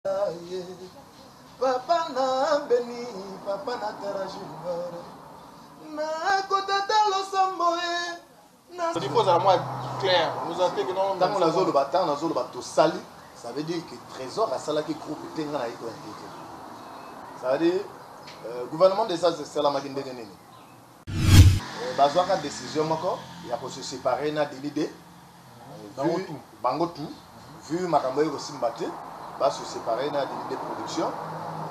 Papa na beni, papa na terajivare. Na kotata lo samboe. Il faut à moi clair. Vous avez que non. Tant on a zolo batan, on a zolo bato sali. Ça veut dire que trésor a sala qui groupe tenga na iko entité. Ça veut dire gouvernement de ça c'est la machine de nini. Bazwaka décision moko, il y a pour se séparer na décidé. Bango tout. Vu makambo ko simbate, va se séparer na décidé production.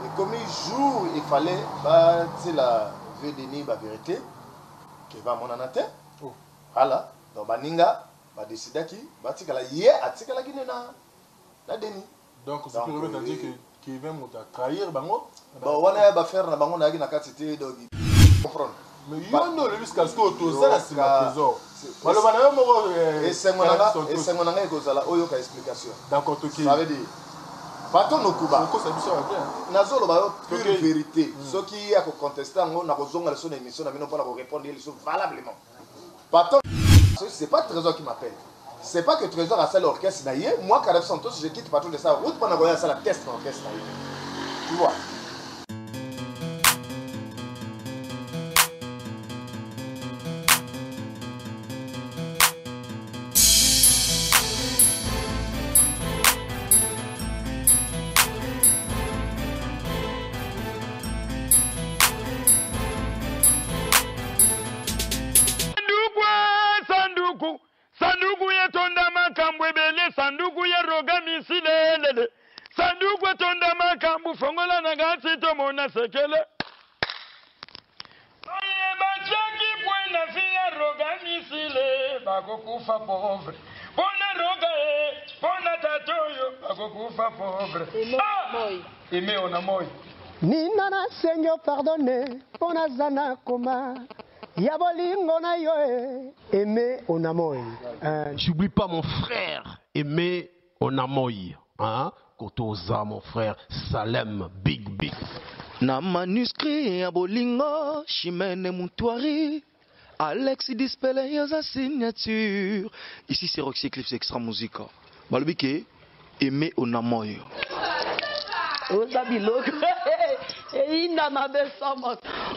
Et comme il joue, il fallait bah c'est la Denis la vérité qui va mon anate. Voilà, donc baninga va décider qui va tikala yé atikala qui na Denis. Donc ce que veut dire que qui vient monter trahir bango. Bah wana ba faire na bango na na katité donc comprendre. Mais il y a le jusqu'à ce que tout ça c'est le trésor. Malobana yo moko et c'est mon anga ko sala oyo ka explication. D'accord, OK. Ça veut dire Pato no kuba. Pourquoi ça biso bien? Nazolo ba pure vérité. Ce qui a ko contester ngo na ko zonga son émission na mino pour répondre les choses valablement. Pato c'est pas Trésor qui m'appelle. C'est pas que Trésor a ça l'orchestre naïe. Moi Karef Santos je quitte Pato de ça route pour na ko ça la test l'orchestre naïe. Tu vois. Sanduku ya tonda makambu ebele, sanduku ya roga misilele, sanduku ya tonda makambu fongola na gati tomona sekele. Oye bachaki kwenda fia roga misile, bako kufa pauvre. Pona roga pona tatoyo, bako kufa pauvre. Aimé on a moi. Nina na Seigneur pardonne, pona zana koma. Yabolingo na yo aimé onamoy. J'oublie pas mon frère aimé onamoy. Hein? Kotoza mon frère Salem Big. Na manuscrit ya bolingo Chimene Moutouari Alex Dispele yoza signature. Ici c'est Roxy Eclipse Extra Musica. Malobike aimé onamoy.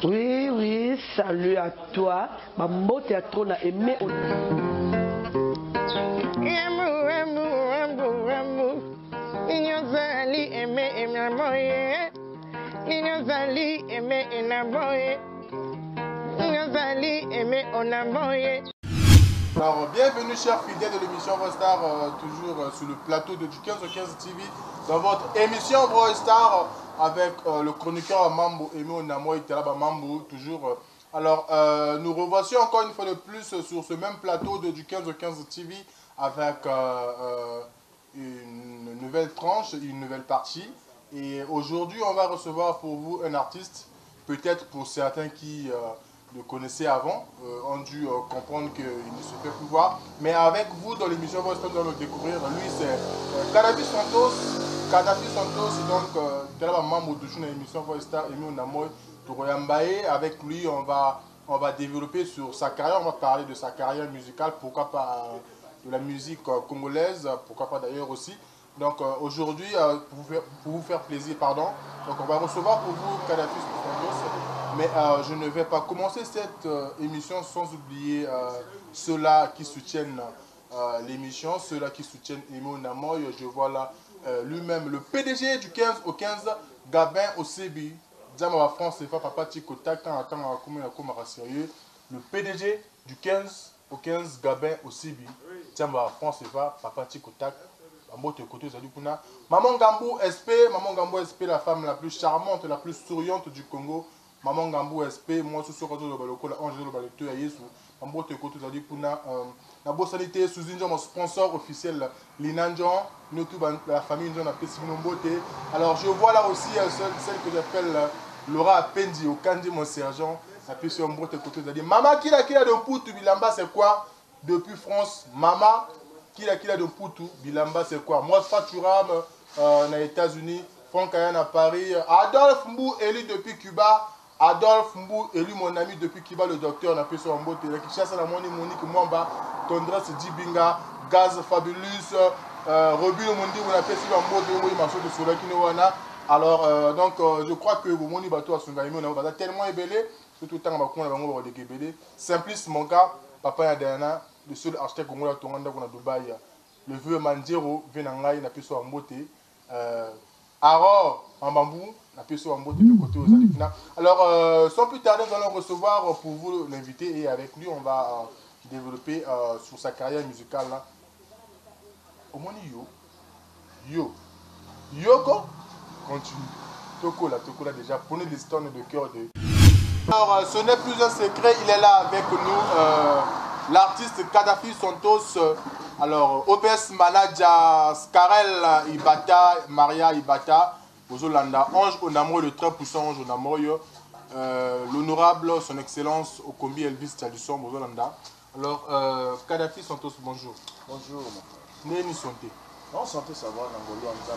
Oui, salut à toi. Ma motte à trop na aimé. Alors, bienvenue chers fidèles de l'émission Vostar, toujours sur le plateau de du 15 au 15 TV, dans votre émission Vostar avec le chroniqueur Mambo Aimé Onamoy Teraba Mambo, toujours. Alors, nous revoici encore une fois de plus sur ce même plateau de du 15 au 15 TV avec une nouvelle tranche, une nouvelle partie. Et aujourd'hui, on va recevoir pour vous un artiste, peut-être pour certains qui le connaissaient avant, ont dû comprendre qu'il ne se fait plus voir. Mais avec vous, dans l'émission, vous allez le découvrir. Lui, c'est Kadhafi Santos. Kadhafi Santos, donc, tu as membre de l'émission Vostar Aimé Onamoy Touroyambaye. Avec lui, on va développer sur sa carrière, on va parler de sa carrière musicale, pourquoi pas de la musique congolaise, pourquoi pas d'ailleurs aussi. Donc aujourd'hui, pour vous faire plaisir, pardon, donc on va recevoir pour vous Kadhafi Santos. Mais je ne vais pas commencer cette émission sans oublier ceux-là qui soutiennent l'émission, ceux-là qui soutiennent Aimé Onamoy. Je vois là lui-même, le PDG du 15 au 15, Gabin Osebi. Diama France, c'est pas papa Tikota, sérieux. Le PDG du 15 au 15, Gabin Osebi. Diama France, c'est pas papa Tikota. Maman Gambou SP, la femme la plus charmante, la plus souriante du Congo. Maman Gambou SP, moi je suis sur le balcon, Angelo Baleto et Yesu. Mambo te koto zali puna na bosanité sous mon sponsor officiel Linanjon, nous tout la famille Njon a Pessimon Beauté. Alors je vois là aussi celle que j'appelle Laura Pendi au Kandi mon sergent. La Pessimon Beauté koto zali. Maman qui la de Poutou Bilamba c'est quoi? Depuis France, Maman qui la de Poutou Bilamba c'est quoi? Moi Faturam aux États-Unis, Franck Ayan à Paris, Adolphe Mbou élu depuis Cuba. Adolphe Mbou, élu mon ami depuis Kiba, le docteur, on a fait son mot, qui chasse la Monique Mwamba, Tondres Dibinga, Gaz Fabulous, Robu le Mondi, on a fait un mot de Moïse de Sola Kinowana. Alors, donc, je crois que vous Mondi Bato à Sungaïmo, on a tellement ébélé, tout le temps, on a ébélé. Simplice, mon gars, papa Yadana, le seul architecte qu'on a tourné à Dubaï, le vieux Mandjero, Venangai, n'a pu soit en beauté. Aro, en bambou, n'a pu soit en beauté de côté aux Alifina. Alors, sans plus tarder, nous allons recevoir pour vous l'inviter et avec lui, on va développer sur sa carrière musicale. Là. Au moins, Yoko, continue. Toko là déjà, prenez des tonnes de cœur de. Alors, ce n'est plus un secret, il est là avec nous, l'artiste Kadhafi Santos, alors OPS manager Skarel Ibata, Maria Ibata, Bozolanda, Ange Onamo, le très puissant Ange Onamo, l'honorable, son excellence Okombi Elvis Tchalusson, Bozolanda. Alors, Kadhafi Santos, bonjour. Bonjour, mon frère. Néni santé. Non, santé, ça va, Nangolo, en termes ça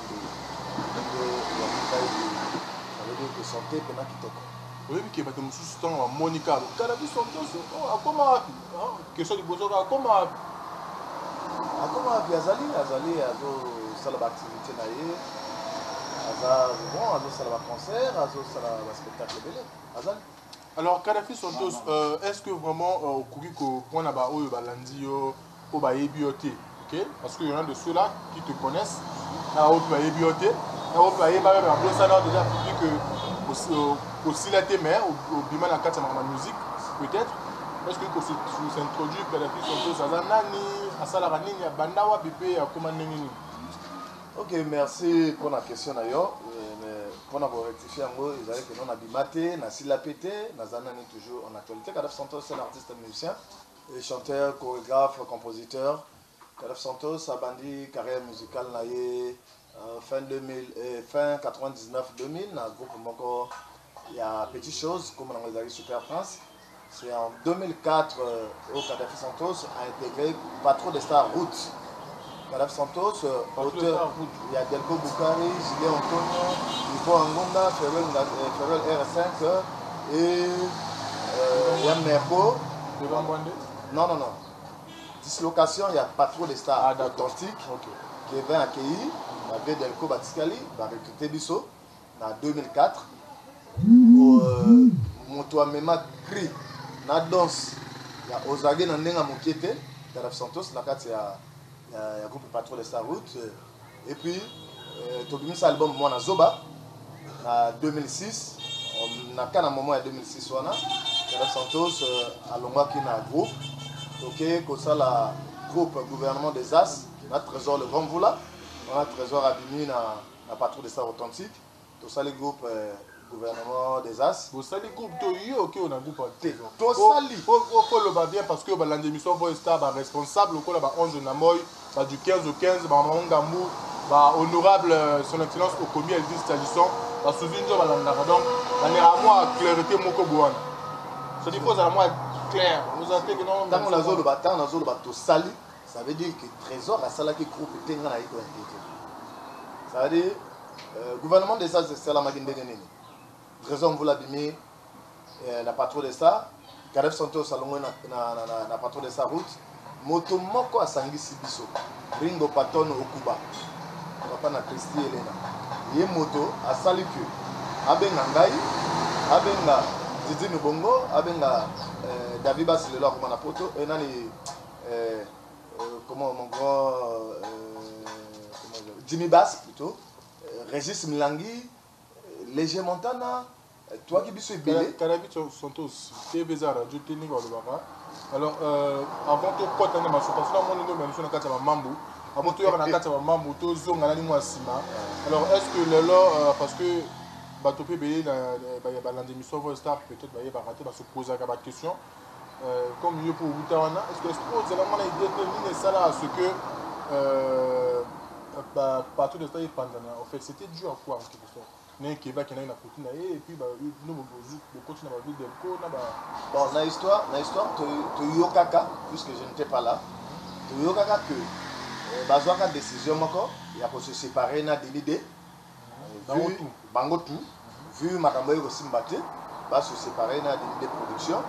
veut dire que santé, pendant qu'il toque. Oui, mais qui est sous temps Monica. Kadhafi Santos, comment question du besoin, comment Azali, Azo Salaba activité naïe, Azo Salaba concert, Azo Salaba spectacle belé, Azali. Alors, Kadhafi Santos, est-ce que vraiment, au courrier qu'on a Balandi, au Baébioté, ok? Parce qu'il y en a de ceux-là qui te connaissent, au Baébioté, au Baébioté, déjà public aussi la témère, au Biman à 4 musique, peut-être. Est-ce que vous s'introduit Kadhafi Santos, Azanani, Asalarani, Bandawa, Bipé, Komanengini? Ok, merci pour la question d'ailleurs. Pour avoir rectifié en gros, ils avaient que nous abîmaté, n'a la pété, n'a toujours en actualité. Kadhafi Santos, c'est un artiste musicien, et chanteur, chorégraphe, compositeur. Kadhafi Santos a bandi carrière musicale fin 99-2000, dans le groupe Moko, il y a Petite Chose, comme on a dit Super France. C'est en 2004 où Kadhafi Santos a intégré Patron des Stars Route. Kadhafi Santos, auteur, il y a Delco Boukari, Gilles Antonio, Nico Angonda, Ferrel R5 et Yann Merbo. Non. Dislocation, il y a Patron des Stars authentiques qui vient accueillir. Il y avait Delco Batiscali, qui a recruté Bisso en 2004. Moto Amema Cri, na danse, il y a Ozagé Nandenga Mokete, Kadhafi Santos, la carte il y a groupe Patron de Star Route. Et puis, Tobimi cet album moi na Zoba, en 2006, on a un moment en 2006, Kadhafi Santos a l'ongwa qui na groupe, ok, comme ça la groupe gouvernement des As, na trésor le Grand Voula, on a trésor Abimi na Patron de Star Authentique, tout ça les groupes gouvernement des As. Vous savez, groupe Toyo, ok, on a un groupe Tosali. Il faut le bien parce que l'émission Voice Star responsable, le 11 Namoy, du 15 au 15, Mangamou, honorable son excellence Okomi Elvis Tchalusson, sous une job à l'Andara. Donc, on est à moi clarité Moko Bouane. Ça dit faut à moi clair. Vous avez que non. Tant qu'on a zolo battant, on a zolo batto sali, ça veut dire que trésor a salaki groupe était dans la école. Ça veut dire gouvernement des As c'est la machine de Néné. Trésor vous l'abîmer, la patrouille de ça, Kadhafi Santos salongo na patrouille de sa route, moto moko asangi sibiso, Ringo Patton Okuba, papa na Christy Elena. Ye moto asali que abenga ngai, abenga Didi Nubongo, abenga David Basilelo comme na poto, et nani comment mon grand Jimmy Bass plutôt, Régis Milangi. Léger Montana, toi qui es bilé. Kadhafi Santos, tu es bizarre, je t'ai dit. Alors, avant de porter ma chose, parce que moi, nous sommes dans le Mambo. Avant de faire un Mambo, tu es dans le Sima. Alors, est-ce que le lot, parce que Batopé Bélé, l'émission Voice Star, peut-être, va se poser la question. Comme mieux pour vous, est-ce que vous avez déterminé ça là, ce que partout de ça est pendant. En fait, c'était dû à quoi en quelque sorte? Et puis nous continuons à vivre des cours. Bon, dans l'histoire, tu yokaka, puisque je n'étais pas là, tu yokaka que bazwaka décision encore, il y a pour se séparer na l'idée. Bangotou, vu Makamboy aussi Mbate, va se séparer na l'idée production.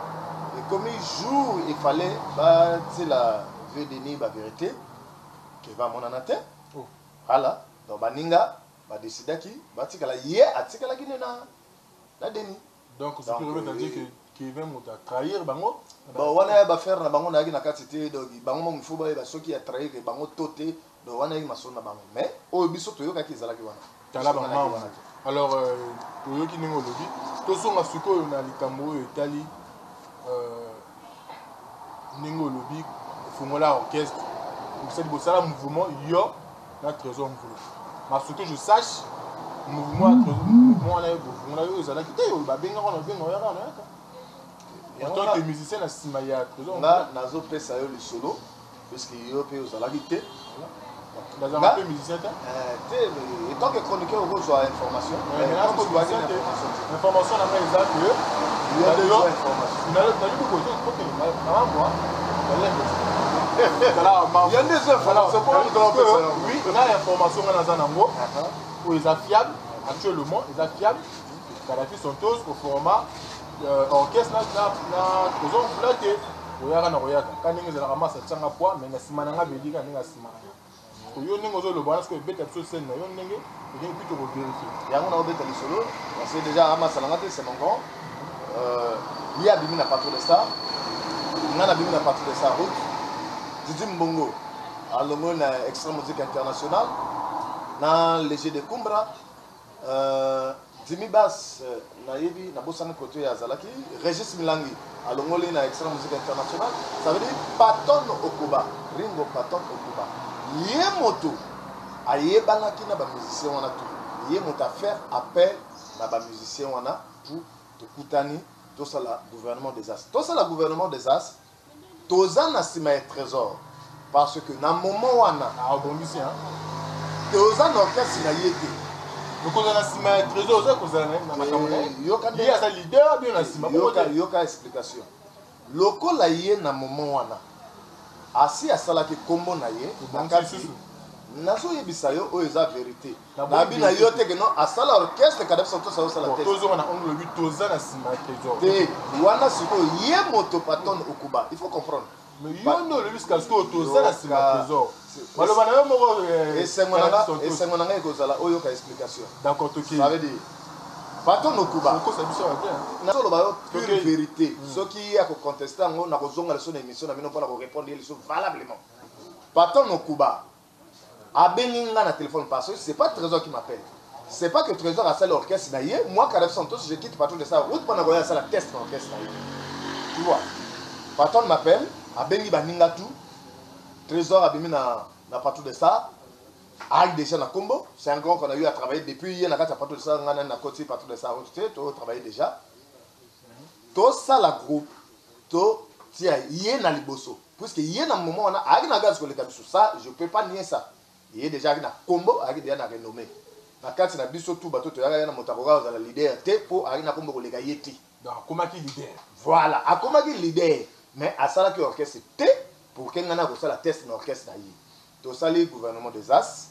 Et comme il joue, il fallait la vérité, qui va mon anaté. Voilà. Donc baninga ba décidaki batikala ye atikala ki na deni. Donc ce qui veut dire que Kevin m'a trahir bango. Bon wana ba faire na bango na ki na katité donc bango mo mfuba ba soki ya trahir ke bango toté donc wana ki masona bango. Mais o biso to yoka ki zalaki wana. Tala bango. Alors oyoki ningo lobi to songa sikoyo na likambo etali ningo lobi fongola orchestre. C'est le ça mouvement yo na trésor mvulu. Mais ce que je sache mouvement on a eu ça là qui était ba benga on a benga ya en tant que musicien na sima ya trésor nga nazo pesa yo le solo parce que yo pe ozala ki te dans un peu musicien te et tant que chroniqueur on reçoit information information na mais ça que il y a des informations na lu ko to ko na moi il y a des informations oui on a l'information dans un ango où ils sont fiables actuellement ils sont fiables Kadhafi sont tous au format orchestre na tozo flake oyaka na oyaka kaninga za ramasa tsanga poa mais na simana nga bedika ninga simana to yo ningo zo lo bana parce que beta so scène na yo ndenge et puis to vérifier yango na obeta le solo parce que déjà ramasa langa te c'est mon grand il a bimi na patron de star ngana bimi na patron de star route Didi Mbongo alongo na extra musique internationale na léger de Kumbra Dimi Bass na yebi na bosana côté ya Zalaki Régis Milangi alongoli na extra musique internationale ça veut dire Patton Okuba Ringo Patton Okuba ye moto ayebanaki na ba musicien wana tout ye moto a faire appel na ba musicien wana pour te kutani tout ça la gouvernement des As tout ça la gouvernement des As toza na sima ya trésor parce que na moment wana a rebondissé hein toza na orchestre na yete donc on a la sima ya trésor ça qu'on a na makamona il y a sa leader bien la sima yoka explication lokola ye na moment wana asi asalaki kombo na ye nakati nazo yebisa yo oyo eza vérité na bina yo te que non asala orchestre Kadhafi Santos ça osala test tozo na ongle but toza na sima ya trésor te wana siko ye moto Patton Okuba il faut comprendre mais yo no le jusqu'à ce que toza na sima ya trésor maloba na yo moko esengo na ngai kozala oyo ka explication d'accord toki ça veut dire Patton Okuba ko sa biso bien na solo ba yo pure vérité soki ya ko contester ngo na kozonga le son émission na bino pour répondre les choses valablement Patton Okuba abenginga na téléphone parce que c'est pas Trésor qui m'appelle c'est pas que Trésor a ça l'orchestre na yé moi Kadhafi Santos je quitte Patton de ça route pendant que ça la test l'orchestre na yé tu vois Patton m'appelle abengi baninga tout Trésor a bimi na Patton de ça a déjà na combo c'est un grand qu'on a eu à travailler depuis hier na Patton de ça ngana na côté Patton de ça route to travailler déjà to ça la groupe to tia yé na liboso puisque yé na moment on a na gaz ko le kabiso ça je peux pas nier ça il est déjà na combo avec déjà na renommé na kati na biso tout bato to yaka na motakoka za la leader te po avec na combo ko le yeti donc comment qui leader voilà a comment qui leader mais à ça que orchestre te pour que ngana ko ça la test na orchestre na yi to sali gouvernement des As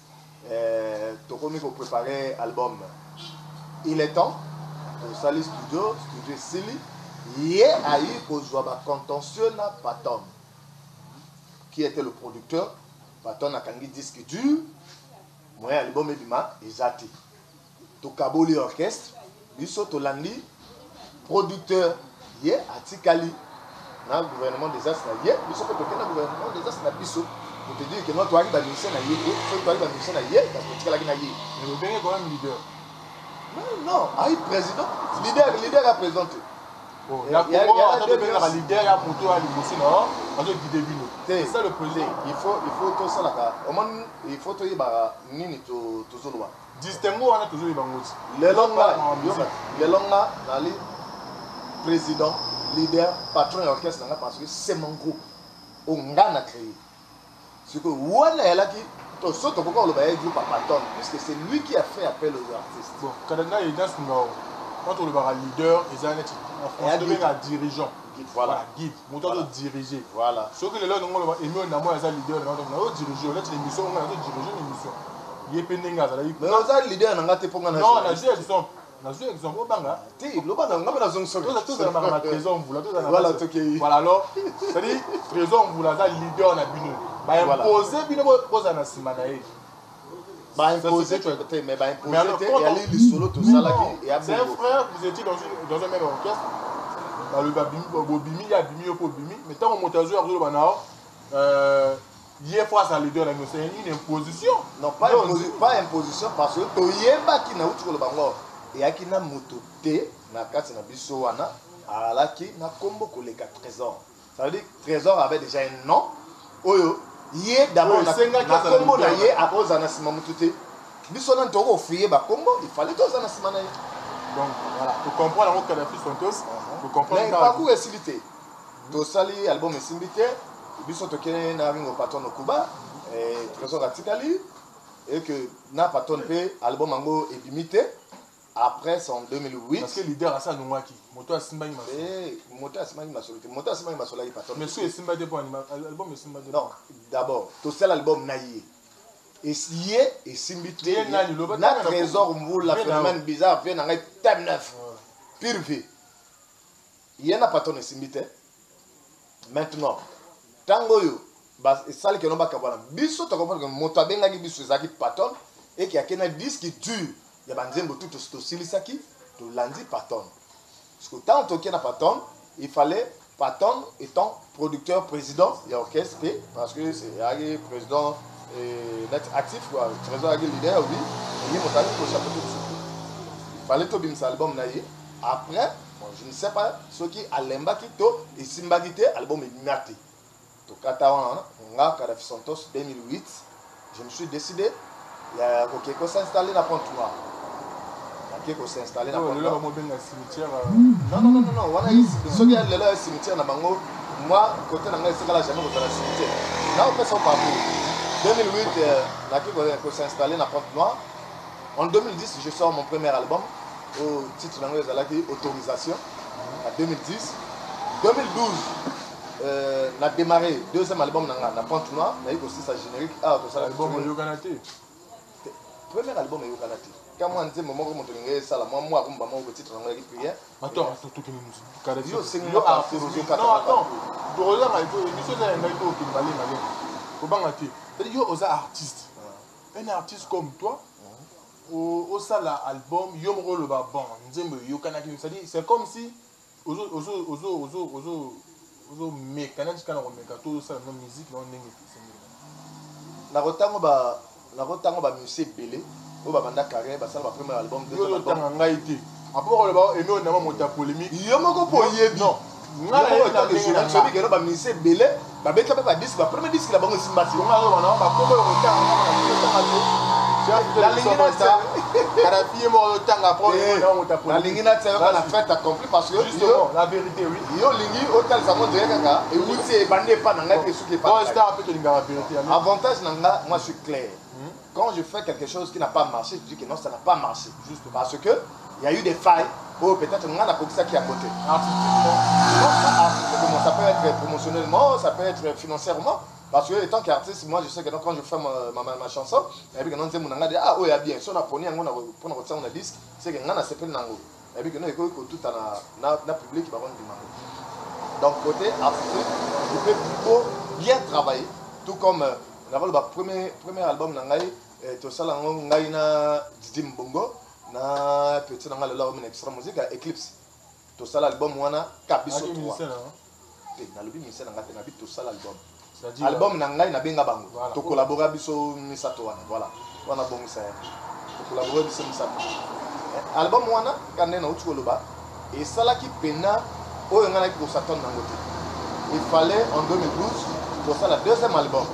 to komi ko préparer album il est temps to sali studio Sili yé a eu ko zwa ba contentieux na Patton qui était le producteur Patton a kangi disque dur moi album ebima ezati to kaboli orchestre biso to landi producteur ye atikali na gouvernement des As na ye biso ko na gouvernement des As na biso pour te dire que notre toari ba musicien na ye faut toari ba musicien na ye parce que tikala ki na ye mais le dernier quand même leader non ay président leader a présenté il y a un leader ya moto ya liboso na azo guider bino c'est ça le projet il faut tout ça là au moins il faut to yeba nini to zoloba distingo wana toujours ibangoti le longa nali président leader patron de l'orchestre parce que c'est mon groupe on a créé ce que wana elaki to soto pourquoi le baye groupe Patton puisque c'est lui qui a fait appel aux artistes bon kadanga il danse ngao quand on le va leader ils ont en France devient un dirigeant voilà guide montant de diriger voilà ce que les gens ont aimé na moi un leader on a diriger là l'émission on a diriger l'émission il est pendinga ça mais on a leader na ngate ponga na non na jeu exemple na jeu exemple banga ti lo bana ngaba na zonso tout ça na trésor vous là tout ça voilà toki voilà alors c'est dit trésor vous là leader na bino ba imposer bino poza na sima na Bah imposer, mais bah imposer, il y a les solos, tout ça là qui est c'est un frère, vous étiez dans un même orchestre. Dans le Bobimi, il y a Bimi au Bobimi. Mais tant qu'on monte à jouer à Rio Banao, hier fois ça leader, c'est une imposition. Non, pas imposition, parce que tu y es pas qui n'a pas le bango. Et à qui n'a mototé, n'a pas de biso wana, à la qui n'a combo collègue trésor. Ça veut dire que trésor avait déjà un nom. Oyo, yé d'abord na combo na yé à cause de sima mototé. Biso n'a pas offert ba combo, il fallait tous en sima na yé. Donc voilà, pour comprendre en Kadhafi sont tous, pour comprendre. Mais parcours est silité. To sali album est silité. Biso to kene na ringo patron no Kuba, trésor atikali et que na patron pe album ango est limité. Après c'est en 2008. Parce que leader à ça nous qui moto à Simba Ima. Moto à Simba Ima solité. Moto à Simba Ima solité patron. Mais c'est Simba de bon album est Simba de. Non, d'abord, to sel album naïe. Et sié et simbité. Na trésor mou la phénomène bizarre vient dans thème 9. Pire vie. Il y a un patron de simbité. Maintenant, tango yo ba sali ke no ba kabana biso to comprendre que moto abenga ki biso zaki patron et qui a kena disque qui tue ya banzembo tout to silisaki to landi patron parce que tant to kena patron il fallait patron étant producteur président de l'orchestre parce que c'est un président net actif quoi trésor un leader oui et moto ali ko chapeau il fallait to bim sa album na ye après bon, je ne sais pas ce qui a l'embaki to et simbagité album est maté. To Katawan, Kadhafi Santos 2008, je me suis décidé, il y a quelqu'un qui s'est installé dans Pont-Noir. Il y a quelqu'un qui s'est installé dans Pont-Noir. Non, on a ici, ceux qui ont le cimetière, moi, côté de la jamais dans le cimetière. Là, on fait son parcours. 2008, il y a quelqu'un qui s'est installé dans Pont-Noir. En 2010, je sors mon premier album au titre de Autorisation. En 2010. 2012, on a démarré deuxième album dans Pont-Noir. On a eu aussi sa générique. L'album est Yoganate. Premier album est Yoganate. Quand moi, je dis, moi, je ça, moi, je titre dans la prière. Attends, Kadhafi. Non, attends. Tu regardes, il y a un artiste. Un artiste comme toi. Au sein album, c'est comme si musique belé au banda carré ba ça le premier album deuxième album ngaïti après on va aimer on a monta polémique yo moko poye non celui qui ba musique belé ba beka ba disque ba premier disque la bango simbati on a ba ko la lingina Kadhafi est mort le temps après la lingina c'est la fête accomplie parce que justement la vérité oui yo lingi hôtel ça monte kaka et vous c'est bandé pas dans la question qui pas avantage nanga moi je suis clair. Quand je fais quelque chose qui n'a pas marché, je dis que non, ça n'a pas marché. Juste parce que il y a eu des failles. Oh, peut-être on a la ça qui est à côté. Artistiquement, ça peut être promotionnellement, ça peut être financièrement. Parce que étant qu'artiste, moi je sais que quand je fais ma chanson, et puis que non, on a dit ah oui, bien, si on a pris un disque, c'est que on a séparé nango. Et puis que non, tout na public qui va vendre du mango. Donc côté artistique, je peux bien travailler, tout comme le premier album nangai to sala ngai na Didi Mbongo na petit nanga le l'homme extra musique Eclipse to sala album wana kabiso 3 na lobi mise nanga te na bi to sala album nangai na benga bango to collaborer biso misato wana bon ça to collaborer biso misato album wana kande na utu loba et sala ki pena oyo ngana ki ko saton nango te il fallait en 2012 pour ça le deuxième album.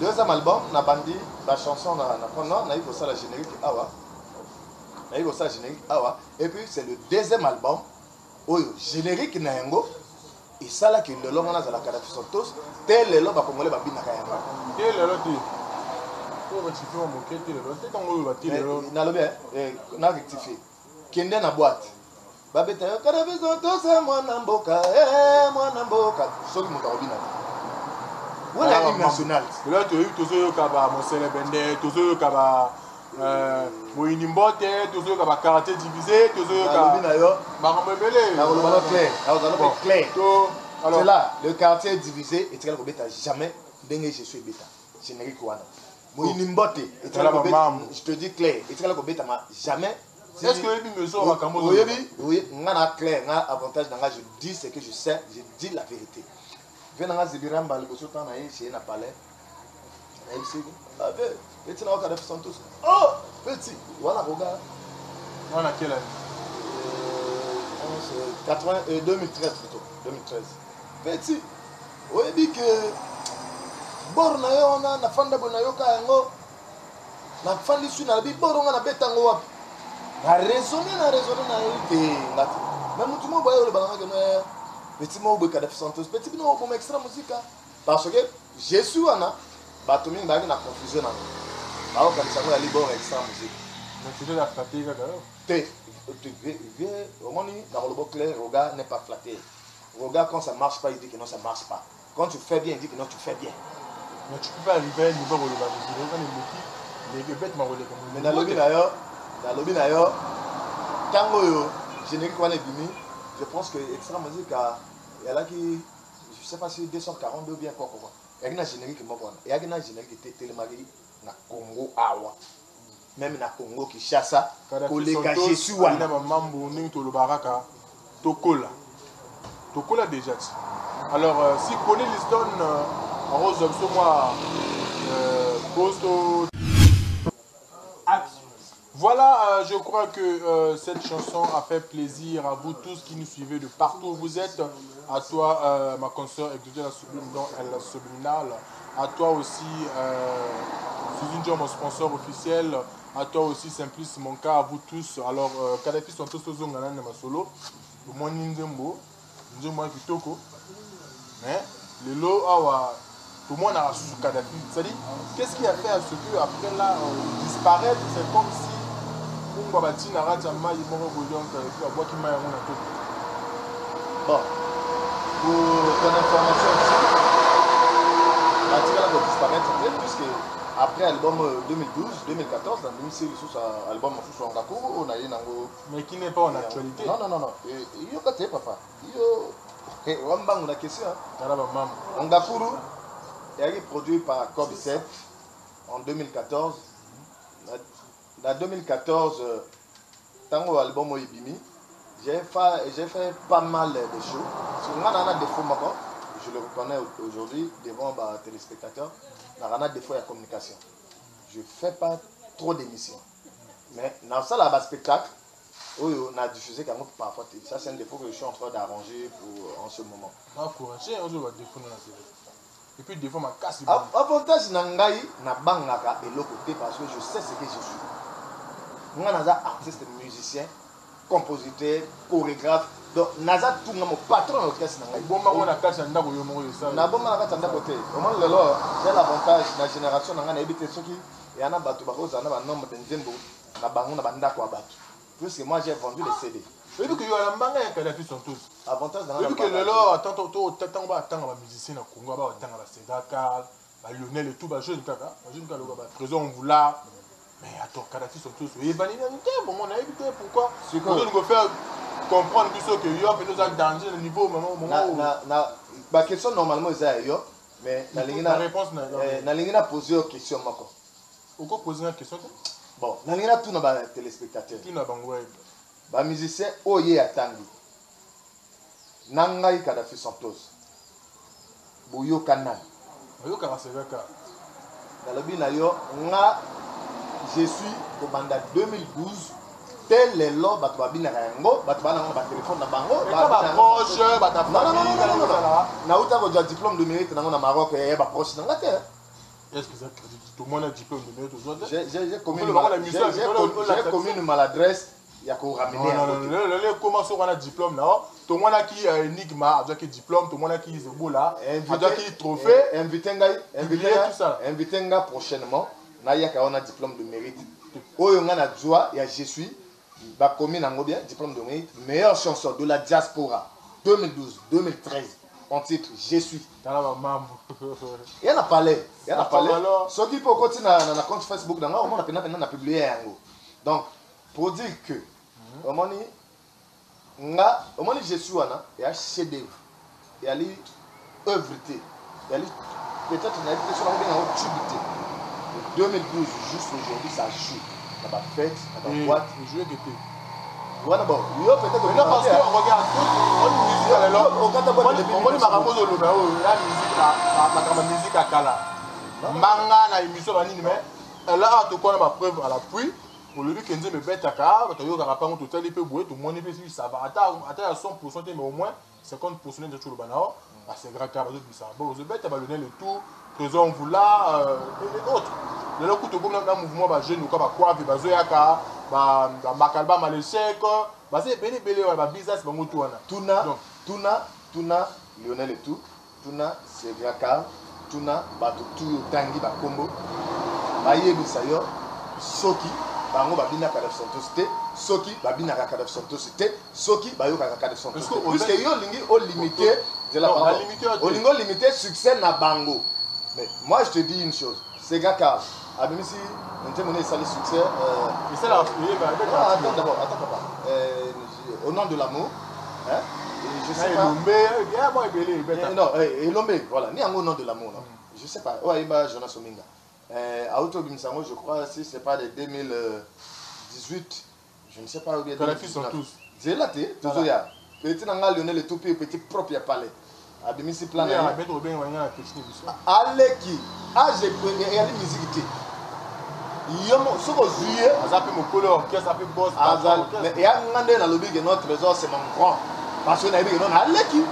Deuxième album, na bandi la chanson na eu ça la générique awa. Na eu ça générique awa et puis c'est le deuxième album oyo générique na yango et ça là que le long on a la Kadhafi Santos tel le long ba congolais ba bina kayamba. Quel le lot pour rectifier mon quête le lot quand on va tirer na lobe na rectifier. Kende na boîte. Ba beta Kadhafi Santos mwana mboka soki moto obina. Voilà l'hymne national. Là, tu as eu tous ceux qui ont Monsele Bende, tous ceux qui ont Moinimbote, tous ceux qui ont karaté divisé, tous ceux qui ont clair. C'est là, le quartier divisé et tu as jamais dengue je suis bêta. Générique wana. Moinimbote. Je te dis clair. Et tu vas jamais. Est-ce que les maisons vont comme oui, on a clair, on a avantage dans je dis ce que je sais, je dis la vérité. Viens dans Zibiram, le Bosotan, chez un palais. Petit là, on a fait tous. Oh, petit, voilà, regarde. On a quelle année 2013 plutôt. 2013. Petit, oui, dit que. Borna yo na fanda bona yo ka yango na fandi su na bi boronga na betango wapi na raisonner na yote ngati mais mutu mo boye le balanga que petit mo boye ka def santos petit bino bo extra musique parce que Jésus ana bato mingi ba na confusion na ba o ka sango ya libor extra musique mais tu dois la flatter kaka tu viens au moni dans le beau clair Roga n'est pas flatté. Roga quand ça marche pas il dit que non ça marche pas, quand tu fais bien il dit que non tu fais bien. Mais tu peux pas arriver à un niveau où les bêtes m'ont relé comme mais dans le lobby d'ailleurs, quand générique on est bimi, je pense que extra musique il y a là qui je sais pas si 242 bien quoi il y a un générique moi il y a un générique qui était télémagie na Congo awa même na Congo Kinshasa collègue Jésus wana mambo ning to le baraka tokola déjà. Alors si connaît Liston Rose, moi, voilà, je crois que cette chanson a fait plaisir à vous tous qui nous suivez de partout où vous êtes. À toi, ma consoeur Exodie la Subliminale. À toi aussi, Suzy John, mon sponsor officiel. À toi aussi, Simplice, mon cas, à vous tous. Alors, Kadhafi sont tous aux ongana de ma solo. Moi, Ninzembo, Ninzembo Kitoko. Mais, le lot, tout le monde a sous Kadhafi. C'est-à-dire, qu'est-ce qui a fait à ce que après là, disparaître, c'est comme si on va dire bon, pour ton information aussi, Batina va disparaître puisque après l'album 2012, 2014, dans 2006, l'album en Gakou, on a eu mais qui n'est pas en actualité. Non. Il y a un papa. Il y a une question. En Gakourou, il a été produit par Kobe 7 en 2014. En 2014, dans l'album Oibimi, j'ai fait pas mal de choses. On a des défauts, je le reconnais aujourd'hui devant les téléspectateurs. On a des défauts de communication. Je ne fais pas trop d'émissions. Mais dans ça, là, spectacle, on a diffusé quand même parfois. Ça, c'est un défaut que je suis en train d'arranger en ce moment. Et puis, des fois, ma casse. Avantage nangai na bangaka et l'autre côté parce que je sais ce que je suis. Moi, je suis artiste, musicien, compositeur, chorégraphe. Donc, naza tout mon patron orchestre nangai. Bon, moi, on a cassé un dago yo mo ça. Na bon ma kata ndakote. Au moins lelo, j'ai l'avantage la génération nangai na ebité soki et ana batu ba roza na ba nombre de nzembo na bango na banda kwa batu. Parce que moi j'ai vendu les CD. Et puis que yo la mbanga ya Kadhafi sont tous. Avantage dans la. Et puis que lelo tant ba tant ba musicien na Congo ba tant ba Sedaka, ba Lionel et tout ba jeune kaka, ba jeune kaka ba trésor on voula. Mais attends, Kadhafi sont tous. Et ben bon on a évité pourquoi on nous faire comprendre que yo peut nous a danger le niveau moment ba question normalement ça yo mais la réponse na lingina poser une question mako. Pourquoi poser une question? Bon, na lingina tout na ba téléspectateurs. Tout na bango web. Ba musicien oye atangi. Nangai Kadhafi Santos. Boyo kanal. Boyo Karaseveka. Dans le bin yo nga je suis au banda 2012 tel les lots batwa bina yango batwa na ba téléphone na bango ba proche ba na uta ko diplôme de mérite na Maroc et ba proche na ngate. Est-ce que ça tout le monde a diplôme de mérite aujourd'hui? J'ai commis une maladresse. Il y a qu'au ramener. Non, comment ça on a diplôme là? Tout le monde a qui Enigma, avec diplôme, tout le monde a qui Zebola, avec qui trophée. Invité prochainement. Naya on a diplôme de mérite. Oyo nga na joie, il y a je suis. Ba commune en bien diplôme de mérite, meilleure chanson de la diaspora 2012-2013 en titre Je suis. Il y en a parlé, ce qui peut continuer dans la compte Facebook on a publié yango. Donc pour dire que au moment je suis là, il y a chef d'œuvre, il y a les œuvreté, il y a peut-être une sur la tubité. De 2012 juste aujourd'hui ça joue. Dans la fête, dans la boîte. Jouer que t'es. Voilà bon. Yo peut-être mais non parce que regarde, on musique alors. On dit marabout de l'eau, la musique à Kala. Manga na émission la nini mais là tu connais ma preuve à l'appui. Pour le dire que me bête à Kala, tu as pas un total il peut boire tout le monde peut ça va attends à 100% mais au moins 50% de tout le banao. C'est grand car d'autres ça. Bon, je bête à ballonner le tout, trésor on vous là et autres. Le coup de comme un mouvement ba jeune ou quoi quoi ba zoyaka ba makalba malechek ba c'est belé ba business ba mutu wana. Tuna Lionel et tout. Tuna c'est grand car. Tuna ba tout tangi ba combo. Ba yebisa yo soki bango babina ka def santos soki babina ka def santos soki bayo ka def santos puisque yo lingi au limité de la au lingo limité succès na bango. Mais moi je te dis une chose, c'est gars car même si on te monnaie ça le succès et c'est là attends d'abord attends papa au nom de l'amour hein et je sais pas non et l'homme voilà ni au nom de l'amour non je sais pas ouais bah Jonas Ominga Auto Bimsango, je crois, si c'est pas de 2018, je ne sais pas où bien. Les filles sont tous. C'est là, tu es, toujours là. Petit Nanga Lionel et tout, petit propre à palais. À demi si plan. Aleki, j'ai pris la musique. Yomo, ce que juillet, Azapi Mokolo, qui a sapé boss, mais il y a un moment dans le lobby que notre trésor c'est mon grand. Parce qu'on a dit que non, Aleki.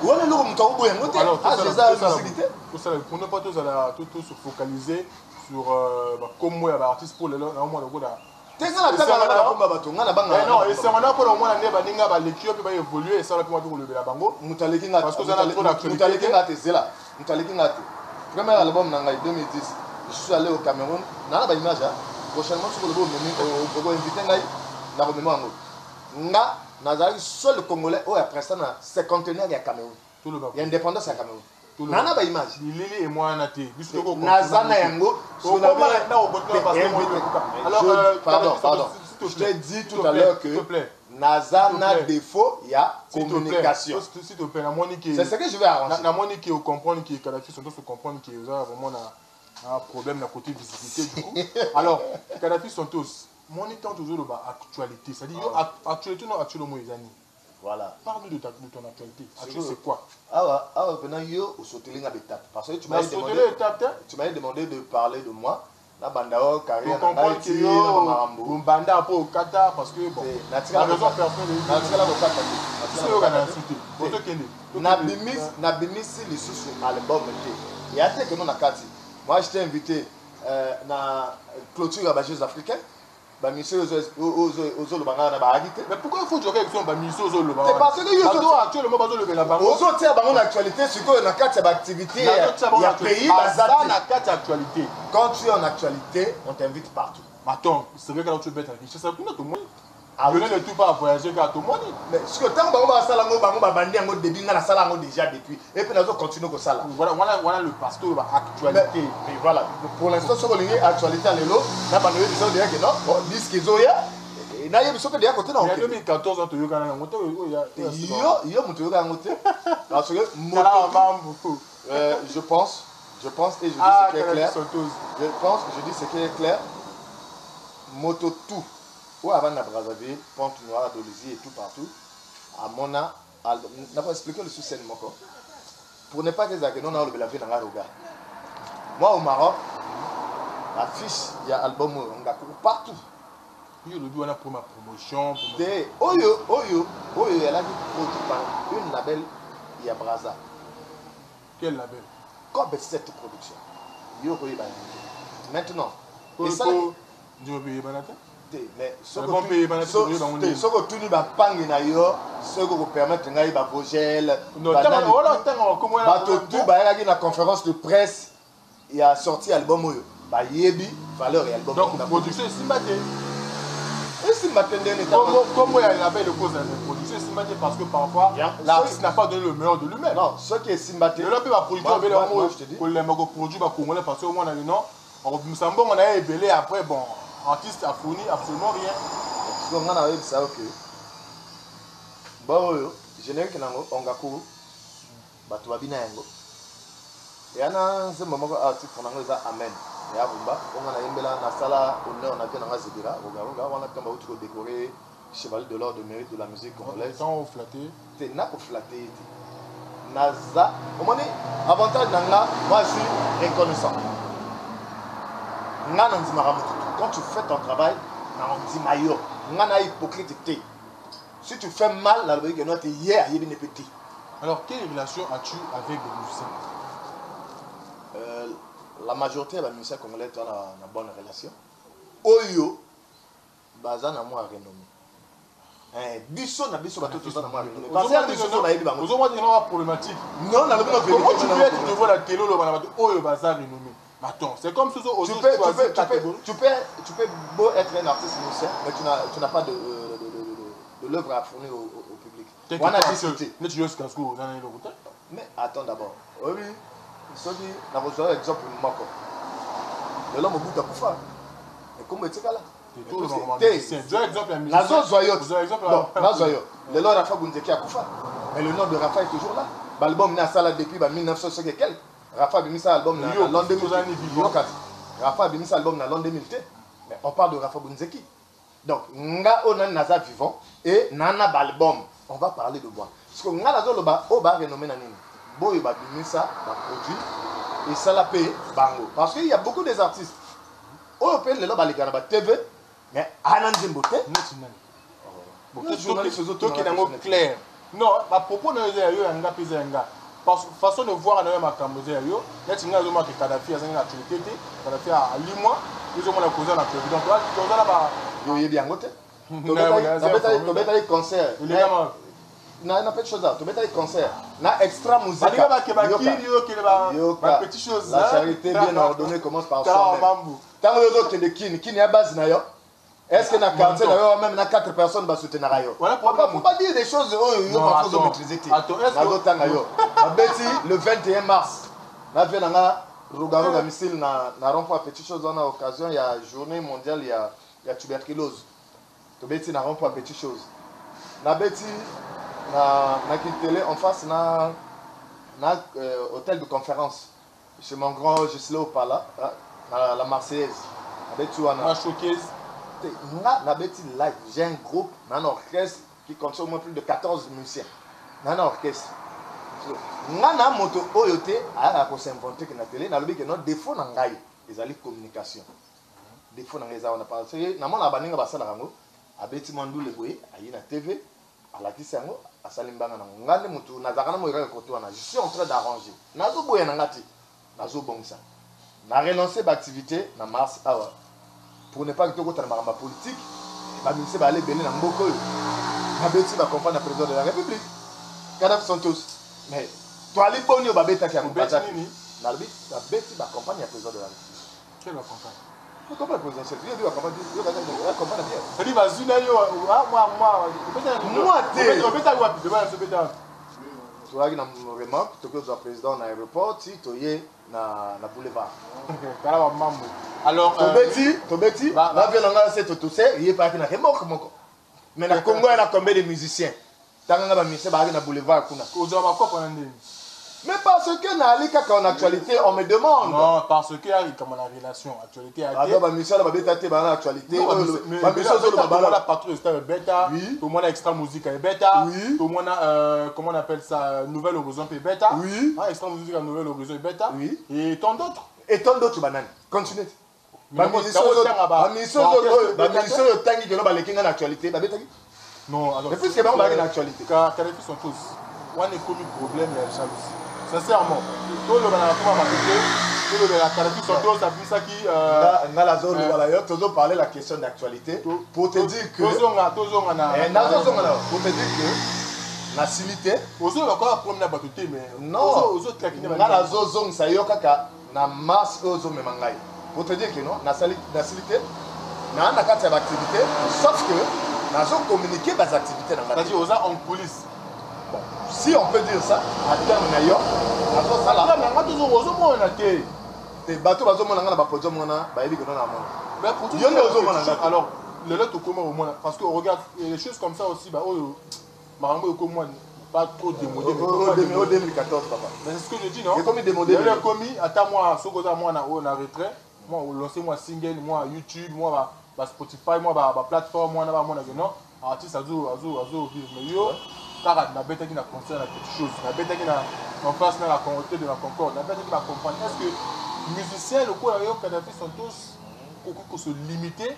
Où est le nom de Kaoubo? Pour ne pas tous se focaliser sur comment il y a des artistes pour le mois de Goda. Non, et c'est maintenant pour le mois de l'équipe qui va évoluer et ça va pouvoir le la bango. Parce que vous avez trop d'actualité. Premier album en 2010, je suis allé au Cameroun. Dans la image, prochainement, sur le bon invité, Nazari seul Congolais ou après ça na 50e du Cameroun. Il y a indépendance à Cameroun. Nana ba image. Lili et moi naté. Nazana yango. Alors pardon. Je t'ai dit tout à l'heure que Nazana défaut il y a communication. S'il te plaît, la monique. C'est ce que je vais arranger. La monique qui comprendre qui Kadhafi sont tous comprendre qui vraiment un problème de côté visibilité du coup. Alors Kadhafi sont tous monique toujours actualité, c'est-à-dire actualité non actuellement les années. Voilà. Parle-nous de ton actualité. Actualité c'est quoi? Maintenant yo au sauteling à l'étape parce que tu m'as demandé de parler de moi. La bandao carrière na Haïti na Marambo. Banda pour Qatar parce que bon. La raison personnelle. Na bimisi les sous sur album il y a que non na kati. Moi je t'ai invité na clôture à Bajeux africains. Mais pourquoi il faut dire que les ministres sont là? C'est parce que actuellement actualité sur quoi activité il y a pays actualité. Quand tu es en actualité, on t'invite partout. Attends, c'est vrai que tu es bête avec ça tout le monde. Je ne tout pas voyager car tout le monde. Mais ce que tant que on va ça là déjà depuis et puis nous continuons comme ça là. Voilà le pasteur actualité. Mais voilà, pour l'instant sur le actualité à l'élo, na ba nous disons dire que non, disque zoya et na yebi soka dia côté non. Il y a 2014 ans tu yoka na ngote yo mutu yoka ngote parce que je pense et je dis ce qui est clair. Je dis ce qui est clair. Moto tout. Ou avant na Brazzaville, Pente Noire, Dolisie et tout partout, à Mona, n'a pas expliqué le sous-scène moko. Pour ne pas que ça que non, on a le belafé dans la regard. Moi au Maroc, l'affiche, il y a album on a partout. Il y a le but on a pour ma promotion. Oyo, elle a dit produit par une label, il y a Brazza. Quel label? Comme cette production. Yo maintenant. Et ça, je vais payer Banata. Mais ce que tu vas panger naïo, ce que vous permettez naï ba vogel. Non, tout la conférence de presse, il a sorti album oyo. Ba yebi valeur et album. Donc production Simbaté. Et Simbaté comment il y avait le cause de production Simbaté parce que parfois l'artiste n'a pas donné le meilleur de lui-même. Non, ce qui est Simbaté. Le peut pas produire avec le mot je te dis. Pour les produire ba congolais parce que au moins on a non. On a ébélé après bon. Artiste a fourni absolument rien. Donc on a dit ça ok. Bon générique nango ongaku batu babina yango. Et ana ce moment artiste on a amen. ya Bumba on a yembela na sala honneur on a bien na Zebira Roga on a kamba autre décoré chevalier de l'ordre de mérite de la musique congolaise tant flatté t'es na ko flatté naza au moment avantage nanga moi je suis reconnaissant nga nanzimaka mutu quand tu fais ton travail na ndima yo nga na hypocrite te si tu fais mal la logique no te hier yebi ne petit. Alors quelle relation as-tu avec les musiciens? La majorité des musiciens congolais ont une bonne relation. Oyo baza na moi renommé. Biso na biso bato tous na moi renommé. Parce que biso na yebi bango. Vous avez une problématique. Non, na lobi na vérité. Comment tu peux être devant la télé le bana bato oyo baza renommé? Attends, c'est comme si tu peux beau être un artiste musicien, mais tu n'as pas de l'œuvre à fournir au public. On a discuté. Mais attends d'abord. Oui, je dis, dans votre exemple, Mako. Le l'homme au bout de Koufa. Et comment est-ce là? Le nom de Rafa Bounzeki a Koufa. Mais le nom de Rafa est toujours là. L'album n'a pas depuis 1900 et quelques. Rafa a mis ça album dans l'an 2000. Rafa a mis ça album dans l'an 2000. Mais on parle de Rafa Bounzeki. Donc, nga on a naza vivant et nana album. On va parler de moi. Parce que nga nazo lo ba o ba renommé na nini. Boy ba bimi ça ba produit et ça la paye bango. Parce qu'il y a beaucoup des artistes. O paye le lo ba lekana ba TV mais anan zembote. Clair. Non, à propos de nga pesa nga. Parce que façon de voir na ma kamboze yo, net nga zo ma ke Kadhafi azanga na activité, Kadhafi a limwa, ils ont la cause na activité. Donc là, tu là ba yo yebi yangote. To beta concert. Na pas de chose là. To beta concert. Na extra musique. Ba petit chose là. La charité bien ordonnée commence par soi-même. Tant que de kini a base na yo. Est-ce que na quartier na yo même na 4 personnes ba soutenir yo. Voilà pourquoi faut pas dire des choses yo pas faut maîtriser. Attends, est-ce le 21 mars. Na vient na Roga missile na rond-point petite chose on a occasion il y a journée mondiale il y a tuberculose. To beti na rond-point petite chose. Na beti na kitele en face na hôtel de conférence. Chez mon grand Gisela Opala la Marseillaise. Na beti wana showcase. Na beti live, j'ai un groupe, un orchestre qui contient au moins plus de 14 musiciens. Un orchestre. Nana moto oyote a ko s'inventer que na télé na lobi que non défaut na ngai ezali communication. Défaut na ngai za on a parlé na mona baninga basala rango abeti mandu le boye ayi na TV ala kisango asali mbanga na ngande moto na zakana mo yaka koto wana je suis en train d'arranger. Nazo boye na ngati nazo bongisa. Na relancer l'activité na mars awa. Pour ne pas que tu aies ma politique, je vais aller belé dans Mboko. Je vais accompagner le président de la République. Kadhafi sont tous. Mais toi, les bons, tu vas accompagner le président de la République. Quel accompagne? Tu accompagnes le président. Tu vas accompagner bien. C'est-à-dire, tu vas dans mon remarque, tu es président de l'aéroport, tu es na boulevard. Alors, Tobeti, va venir c'est tout ça, il est pas na remorque moko. Mais na Congo il y a combien de musiciens? Tanga ba musicien ba na boulevard kuna. Ozama quoi pendant des. Mais parce que na alika en actualité on me demande. Non, parce que il y a comme la relation actualité a été. Ah ba musicien ba beta te ba na actualité. Ba musicien zo ba la patrouille c'est bêta. Tout le monde a extra musique est bêta. Tout le monde a comment on appelle ça nouvelle horizon est bêta. Oui. Ah extra musique à nouvelle horizon est bêta. Oui. Et tant d'autres. Et tant d'autres bananes. Continue. Non, alors et puis c'est bon l'actualité. Kadhafi sont tous. On est commis problème la jalousie. Sincèrement, tout le monde a tout le Kadhafi sont tous à ça qui dans la zone voilà, tu as parlé la question d'actualité pour te dire que pour te dire que la cité aux autres encore problème na batuté mais non aux autres qui dans la zone ça yoka na masse aux hommes mangai. Pour te dire que non, la facilité, dans la carte d'activité, sauf que nous avons communiqué des activités dans la c'est-à-dire aux en police. Bon, si on peut dire ça, à terme, nous avons ça là. Mais toujours aux hommes, on a été. Les bateaux, on a un podium, on a un podium. Mais pour tout alors, le lot au commun au moins, parce que regarde, les choses comme ça aussi, bah, oh, Marambo au commun. Pas trop démodé. Au 2014, papa. Mais c'est ce que je dis, non? Il est commis démodé. Il est commis, attends moi, ce que moi on a retrait. moi lancer moi single moi YouTube moi ba Spotify moi ba plateforme moi na ba mona que non artiste azo vivre mais yo car na betaki na concert na quelque chose na betaki na en face na la communauté de la Concorde na betaki ba comprendre est-ce que musiciens locaux yo Kadhafi sont tous qu'on se limiter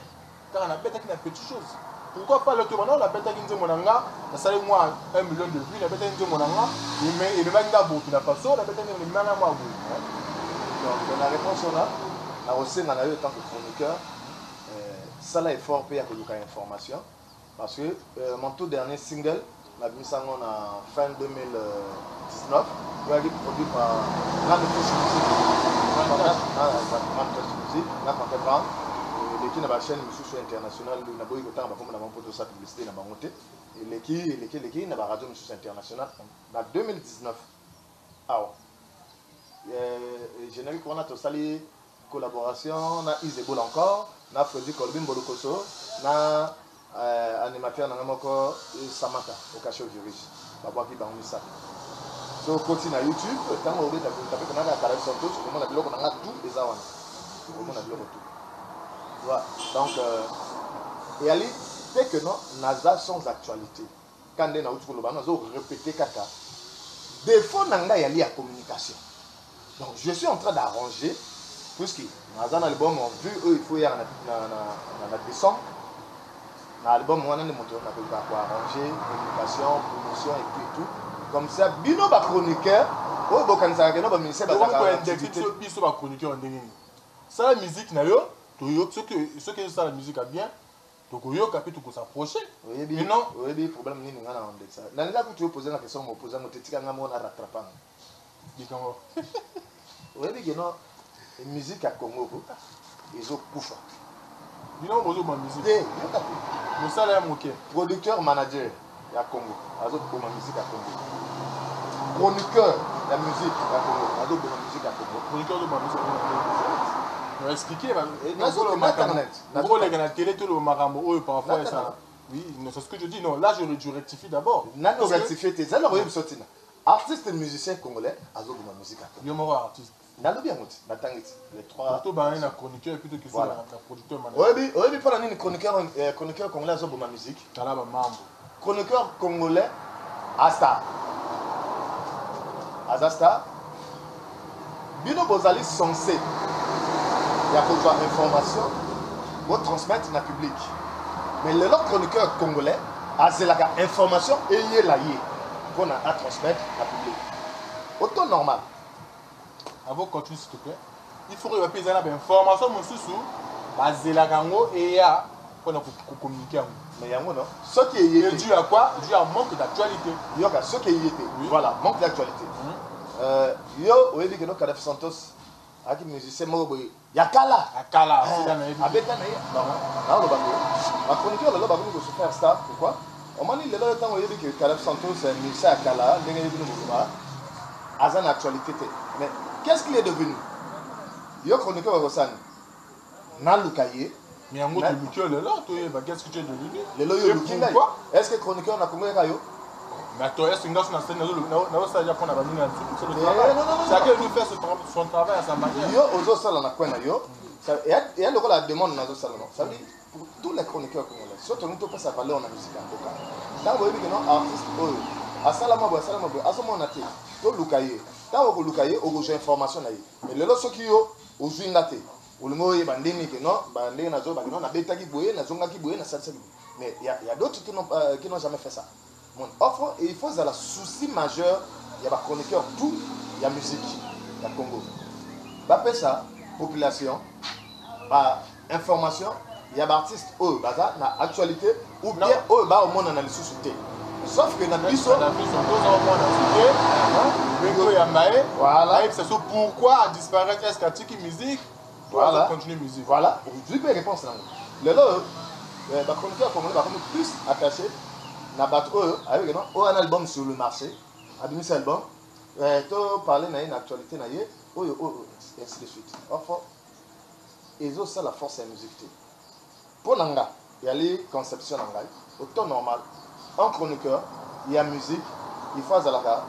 car na betaki na quelque chose. Pourquoi pas le tour maintenant la betaki nze monanga na sale moi 1 million de vues la betaki nze monanga et même na Burkina Faso la betaki na mana moi donc la réponse on a la recette dans la en tant que chroniqueur ça là est fort pour y information parce que mon tout dernier single la mis ça en fin 2019 il a été produit par Grande Touche Musique la Contemporaine l'équipe de la chaîne Moussou International n'a pas eu autant de mon poteau sa publicité n'a pas monté et l'équipe n'a pas radio Moussou International en 2019 générique on a tout sali collaboration na Isebol encore na Freddy Colbin Bolokoso na animateur na moko Samata au cachot virus baba ki bangi ça so côté na YouTube tant on est tapé comme na Karel Santos comment na biloko na tout les awana comment na biloko tout voilà donc et ali fait que non naza sans actualité quand na utu loba nazo répéter kaka défaut nanga yali ya communication. Donc je suis en train d'arranger puisque dans un album on vu eux il faut y avoir na décembre dans l'album on a des moteurs on a pas arranger communication promotion et tout comme ça bino ba chroniqueur oh bokanisa que no ba ministère ba activité biso ba chroniqueur ndenge ça la musique na yo to yo ce que ça la musique a bien donc yo capé tout s'approcher mais non oui bien problème ni ngana on de ça dans là que tu poser la question me poser te tika ngamo na rattrapant dit comment oui bien non musique à Congo ils ont kufa bino bozo ma musique eh mo sala ya moké producteur manager ya Congo azo boma musique à Congo chroniqueur la musique à Congo azo boma musique à Congo chroniqueur de ma musique on va expliquer sur internet pour les gars télé tout le marambo eux parfois ça oui c'est ce que je dis non là je rectifie d'abord n'a pas rectifié tes alors oui sortina artiste et musicien congolais azo boma musique à Congo yo mo artiste nalobi yango ti natangeti les trois to ba na chroniqueur plutôt que ça la producteur manager oui pas nini chroniqueur congolais azo boma musique tala ba mambo chroniqueur congolais Asta Azasta bino bozali censé il y a besoin d'information pour transmettre dans le public mais le chroniqueur congolais a la information et il est là pour transmettre dans le public autant normal avant qu'on continue s'il te plaît il faut que vous ayez une information sous basé la gango et ya pour communiquer mais yango non ce qui est dû à quoi dû à manque d'actualité yoka ce qui est voilà manque d'actualité yo oui que no Kadhafi Santos aki musicien moko boye yakala c'est na abeta na ye na lo bango ma chroniqueur lo bango ko superstar pourquoi on m'a dit le temps oyebi que Kadhafi Santos c'est musicien yakala ndenge yebi no boba azana actualité mais qu'est-ce qu'il est devenu yo chroniqueur ko sani na lukaye mais en gros tu es là qu'est-ce que tu es devenu le loyo lukinga est-ce que chroniqueur na Congo kayo mais toi est-ce que nous sommes dans ça déjà pour na banini c'est le travail c'est à quel nous faire son travail à sa manière yo ozo sala na kwena yo et le la demande na zo sala non ça dit pour tous les chroniqueurs congolais surtout nous to ça valeur na musique en tout cas tant boyebi que non artiste oyo asala mabo aso mona te to lukaye tant ko lukaye o go information na ye mais le lo soki yo ozuinga te olingo ye bandeni que non bandeni na zo ba non na betaki boye na zonga ki boye na salsa mais il y a d'autres qui n'ont jamais fait ça mon offre et il faut la souci majeur il y a ba chroniqueur tout il y a musique il y a Congo ba ça population ba information il y a artiste eux baza na actualité ou bien eux ba au monde na société sauf que na biso na biso au monde na société mais ya maé voilà c'est ça pourquoi disparaître est-ce qu'atiki musique voilà continue musique voilà je vais répondre là le là ba chroniqueur congolais ba plus attaché na bato avec non un album sur le marché abimi cet album to parler na une actualité na ye ainsi de suite enfin ils ont ça la force de la musique pour nanga il y a les conceptions nanga autant normal en chroniqueur il y a musique il faut azalaka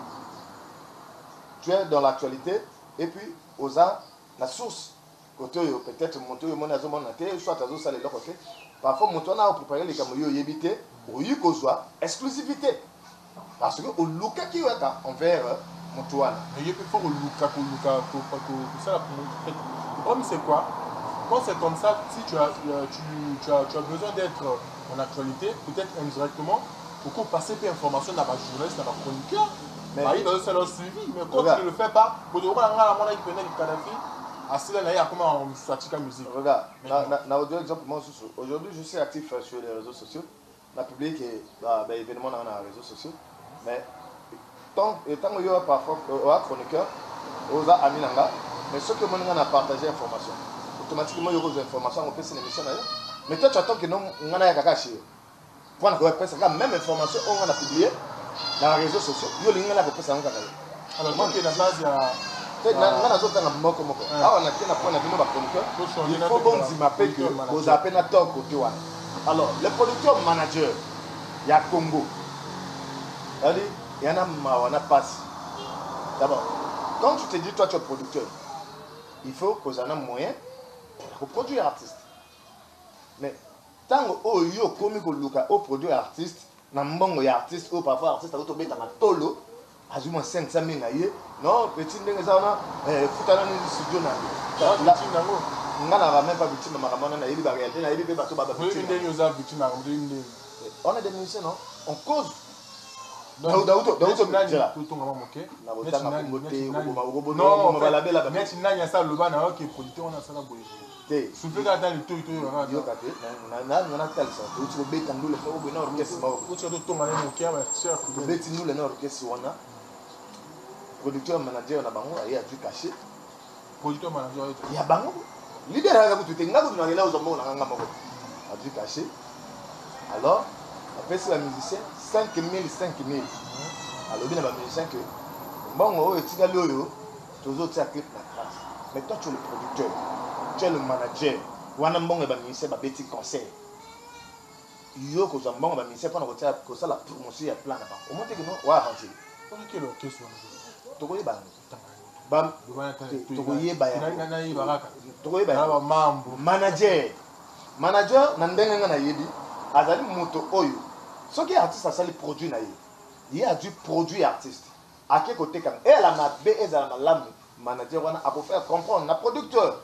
tu es dans l'actualité et puis aux la source côté peut-être monter au monde à zone soit à zone le côté parfois monter a préparé les camoyo yébité ou y kozwa exclusivité parce que au luka qui est envers montoana mais il faut luka ça la le problème c'est quoi quand c'est comme ça si tu as besoin d'être en actualité peut-être indirectement pour passer des informations dans ma journaliste dans ma chroniqueur mais il doit se suivi mais quand tu ne le fais pas pour dire la monnaie qui connaît le Kadhafi regarde, aujourd'hui je suis actif sur les réseaux sociaux. La public est événement dans les réseaux sociaux. Mais tant que il y a parfois chroniqueur, aux amis, mais ce que moi a partagé l'information, automatiquement il y a des informations, on peut se l'émission d'ailleurs. Mais toi tu attends que nous on a caché. Pour la même information on a publié dans les réseaux sociaux. Il y a des ça alors donc la base il y a il faut bon vous appelez à toi côté. Alors, le producteur manager, il y a Congo. Il y en a passe. D'abord, quand tu te dis toi tu es producteur, il faut que tu aies un moyen pour produire artiste. Mais tant que tu as produit artiste, il y a artiste ou parfois artiste tu as tolo. Azuma 500 000 non petit ndenge ça na futana ni studio na là ngana va même pas victime makamana na yeli ba réalité na yeli pe bato ba victime on est des musiciens non on cause donc producteur manager na bango a dû cacher producteur manager il y a bango leader a tout te ngako na lela ozombo na nganga moko a dû cacher alors après c'est la musicien 5000 alors bien la musicien que bango etika loyo tozo tia clip na trace mais toi tu es le producteur tu es le manager wana mbongo ba musicien ba petit conseil yo ko zambongo ba musicien pendant que ça la promotion ya plan na ba au monte que non wa avancer ok le question tokoye bam tokoye manager na ndenge nga na yebi azali moto oyo soki artiste asali produit na ye il a dû produire artiste ake côté kam et la na be ezala malamu manager wana a pour faire comprendre na producteur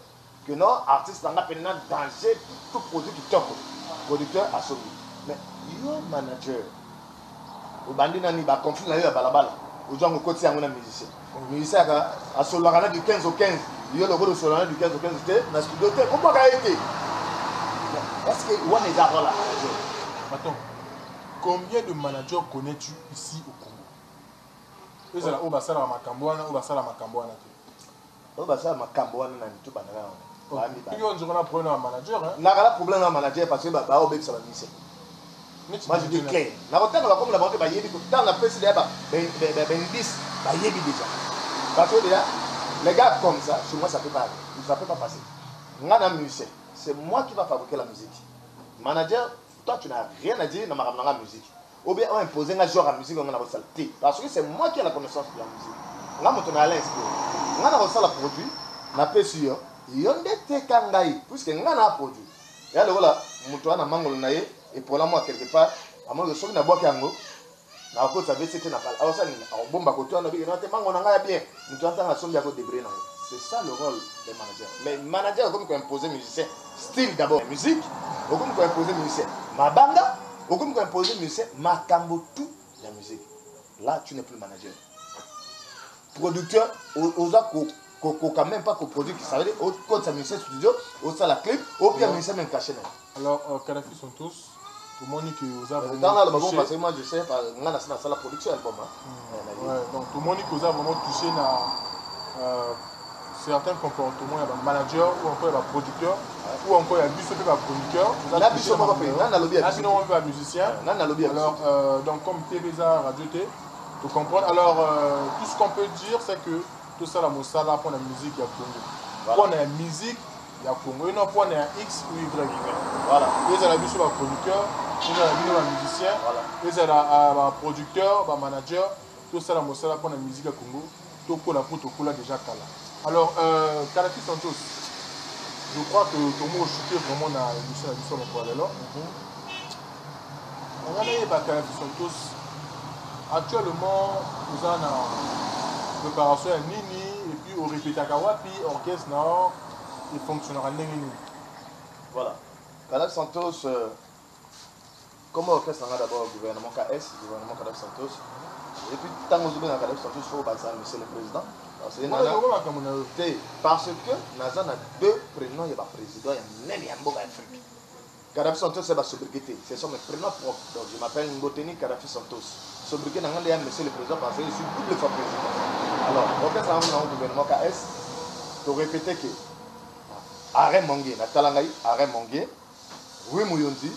que non artiste nga pena danger tout produit qui top producteur a sobi mais yo manager obandi nani ba conflit na yo ya balabala aujourd'hui on côté un musicien musicien a solana du 15 au 15 il y a le rôle solana du 15 au 15 dans studio comment ça a été parce que on est là là attends combien de managers connais-tu ici au Congo ezala o basala makambo wana o basala makambo wana te o basala makambo wana na tout banana il y a un problème à manager hein na problème à manager parce que ba obek ça va musicien moi je dis clair na kotanga ba comme la banque ba yebi ko dans la presse là ben 10 ba yebi déjà parce que déjà les gars comme ça chez moi ça peut pas passer ngana musicien c'est moi qui va fabriquer la musique manager toi tu n'as rien à dire dans ma musique ou bien on imposer un genre à musique on a salté parce que c'est moi qui ai la connaissance de la musique là mon à l'aise on a reçu la produit na pesio yonde te kangai puisque ngana produit et alors là mon na mangolo na ye et pour la moi quelque part à moi je suis na boîte yango na ko ça c'était na pala alors ça on bomba ko toi na bi na te mango na nga bien mon toana na sombi ko débrouiller na c'est ça le rôle des managers mais manager comme imposer musicien style d'abord musique comme imposer musicien mabanga comme imposer musicien makambo tout la musique là tu n'es plus manager producteur oza ko quand même pas produit qui ça veut dire au sa musicien studio au ça la clip au bien musicien même caché. Alors Kadhafi sont tous tout le monde qui vous a vraiment dans le bon parce que moi je sais par ngana na la production album ouais donc tout le monde qui vous a vraiment touché na certains comportements, il y a un manager ou encore il y a un producteur ou encore il y a un chroniqueur. Là, il y a un musicien. Alors, donc comme TVza Radio T, pour comprendre, alors tout ce qu'on peut dire, c'est que tout ça, la Moussala, pour la musique, il y a Congo. Pour la musique, il y a Congo. Et non, pour un X ou Y. Voilà. Il y a un producteur, il y a un musicien, il y a un producteur, un manager, tout ça, la Moussala, pour la musique, à Congo. Tout pour la protocole déjà Kala. Alors, Kadhafi Santos, Je crois que Tomo chuté vraiment dans l'émission de Mokwalelo. On a eu Bakayaki Santos. Actuellement, nous avons une préparation à Nini et puis au répété à Kawapi, orchestre, il fonctionnera Nini. Voilà. Kadhafi Santos, comme orchestre, on a d'abord le gouvernement KS, le gouvernement Kadhafi Santos. Et puis, tant que vous avez Kadhafi Santos, il faut passer monsieur le président. Parce que Nazan a deux prénoms, il y a le président, il y a même un Afrique. Kadhafi Santos, c'est ma sobriquet. Ce sont mes prénoms propres. Donc, je m'appelle Ngoteni Kadhafi Santos. Sobriquet, il y a monsieur le président parce que je suis double fois président. Alors, l'orchestre, on a le gouvernement KS, pour répéter que Arrêt Mangé, Natalangaï, Arrêt Mangé, Rue Mouyondi,